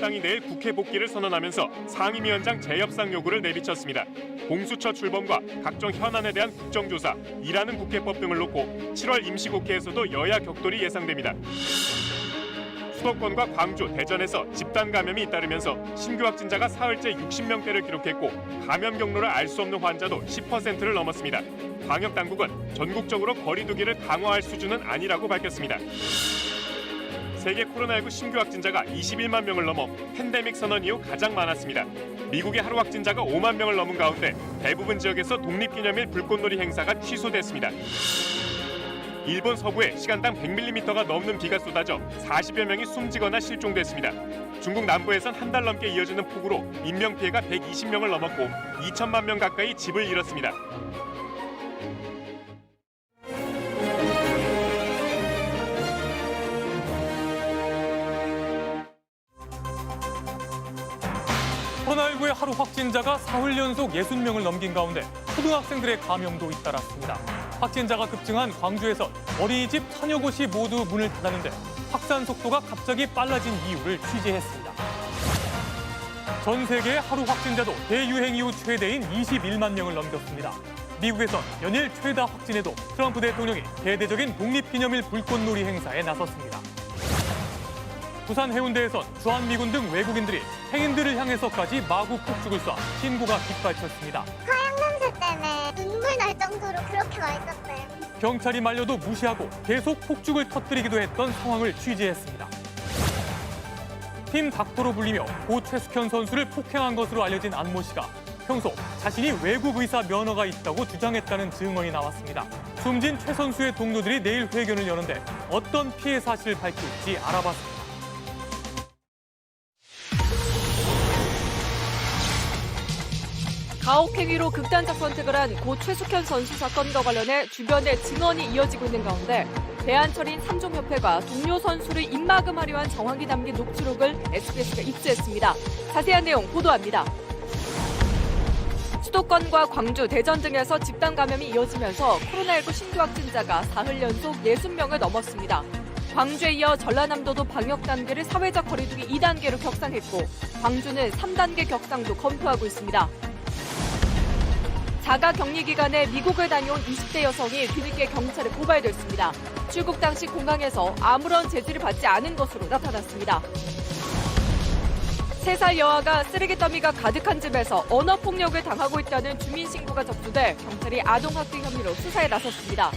야당이 내일 국회 복귀를 선언하면서 상임위원장 재협상 요구를 내비쳤습니다. 공수처 출범과 각종 현안에 대한 국정조사, 일하는 국회법 등을 놓고 7월 임시국회에서도 여야 격돌이 예상됩니다. 수도권과 광주, 대전에서 집단 감염이 잇따르면서 신규 확진자가 사흘째 60명대를 기록했고 감염 경로를 알 수 없는 환자도 10%를 넘었습니다. 방역당국은 전국적으로 거리 두기를 강화할 수준은 아니라고 밝혔습니다. 세계 코로나19 신규 확진자가 21만 명을 넘어 팬데믹 선언 이후 가장 많았습니다. 미국의 하루 확진자가 5만 명을 넘은 가운데 대부분 지역에서 독립기념일 불꽃놀이 행사가 취소됐습니다. 일본 서부에 시간당 100mm가 넘는 비가 쏟아져 40여 명이 숨지거나 실종됐습니다. 중국 남부에선 한 달 넘게 이어지는 폭우로 인명피해가 120명을 넘었고 2천만 명 가까이 집을 잃었습니다. 코로나19의 하루 확진자가 사흘 연속 60명을 넘긴 가운데 초등학생들의 감염도 잇따랐습니다. 확진자가 급증한 광주에선 어린이집 1000여 곳이 모두 문을 닫았는데 확산 속도가 갑자기 빨라진 이유를 취재했습니다. 전 세계의 하루 확진자도 대유행 이후 최대인 21만 명을 넘겼습니다. 미국에선 연일 최다 확진에도 트럼프 대통령이 대대적인 독립기념일 불꽃놀이 행사에 나섰습니다. 부산 해운대에선 주한미군 등 외국인들이 행인들을 향해서까지 마구 폭죽을 쏴 신고가 빗발쳤습니다. 화약 냄새 때문에 눈물 날 정도로 그렇게 맛있었어요. 경찰이 말려도 무시하고 계속 폭죽을 터뜨리기도 했던 상황을 취재했습니다. 팀 닥터로 불리며 고 최숙현 선수를 폭행한 것으로 알려진 안모 씨가 평소 자신이 외국 의사 면허가 있다고 주장했다는 증언이 나왔습니다. 숨진 최 선수의 동료들이 내일 회견을 여는데 어떤 피해 사실을 밝힐지 알아봤습니다. 가혹행위로 극단적 선택을 한 고 최숙현 선수 사건과 관련해 주변의 증언이 이어지고 있는 가운데 대한철인 3종협회가 동료 선수를 입막음하려 한 정황이 담긴 녹취록을 SBS가 입수했습니다. 자세한 내용 보도합니다. 수도권과 광주, 대전 등에서 집단 감염이 이어지면서 코로나19 신규 확진자가 사흘 연속 60명을 넘었습니다. 광주에 이어 전라남도도 방역 단계를 사회적 거리두기 2단계로 격상했고 광주는 3단계 격상도 검토하고 있습니다. 자가 격리 기간에 미국을 다녀온 20대 여성이 뒤늦게 경찰에 고발됐습니다. 출국 당시 공항에서 아무런 제지를 받지 않은 것으로 나타났습니다. 3살 여아가 쓰레기 더미가 가득한 집에서 언어폭력을 당하고 있다는 주민신고가 접수돼 경찰이 아동학대 혐의로 수사에 나섰습니다.